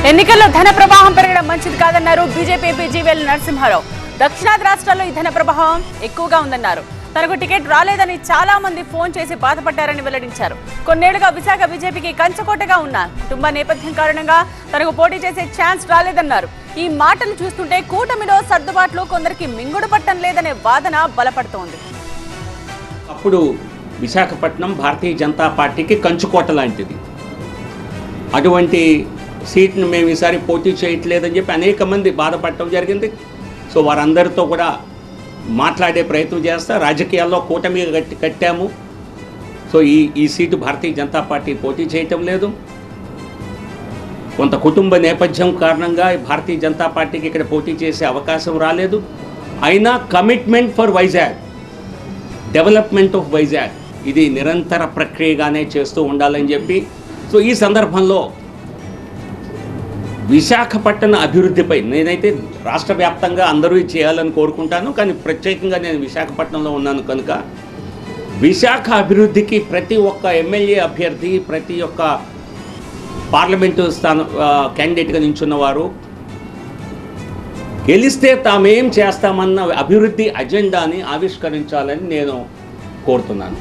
ఎన్నికల్లో ధన ప్రవాహం పెరగడం మంచిది కాదన్నారు బీజేపీ ఎంపీ జీవీఎల్ నరసింహారావు. దక్షిణాది రాష్ట్రాల్లో ఈ ధన ప్రవాహం ఎక్కువగా ఉందన్నారు. తనకు టికెట్ రాలేదని చాలా మంది ఫోన్ చేసి బాధపడ్డారని వెల్లడించారు. కొన్నేళ్లుగా విశాఖ బీజేపీకి కంచుకోటగా ఉన్న కుటుంబ నేపథ్యం కారణంగా తనకు పోటీ చేసే ఛాన్స్ రాలేదన్నారు. ఈ మాటలు చూస్తుంటే కూటమిలో సర్దుబాట్లు కొందరికి మింగుడు పట్టం లేదనే వాదన బలపడుతోంది. అప్పుడు విశాఖపట్నం భారతీయ జనతా పార్టీకి కంచుకోట లాంటిది. అటువంటి సీట్ను మేము ఈసారి పోటీ చేయట్లేదని చెప్పి అనేక మంది బాధపడటం జరిగింది. సో వారందరితో కూడా మాట్లాడే ప్రయత్నం చేస్తా. రాజకీయాల్లో కూటమి కట్టాము. సో ఈ సీటు భారతీయ జనతా పార్టీ పోటీ చేయటం లేదు. కొంత కుటుంబ నేపథ్యం కారణంగా భారతీయ జనతా పార్టీకి ఇక్కడ పోటీ చేసే అవకాశం రాలేదు. అయినా commitment for Vizag, development of Vizag ఇది నిరంతర ప్రక్రియగానే చేస్తూ ఉండాలని చెప్పి, సో ఈ సందర్భంలో విశాఖపట్నం అభివృద్ధిపై నేనైతే రాష్ట్ర వ్యాప్తంగా అందరూ చేయాలని కోరుకుంటాను. కానీ ప్రత్యేకంగా నేను విశాఖపట్నంలో ఉన్నాను కనుక విశాఖ అభివృద్ధికి ప్రతి ఒక్క ఎమ్మెల్యే అభ్యర్థి, ప్రతి ఒక్క పార్లమెంటు క్యాండిడేట్గా నించున్నవారు గెలిస్తే తామేం చేస్తామన్న అభివృద్ధి అజెండాని ఆవిష్కరించాలని నేను కోరుతున్నాను.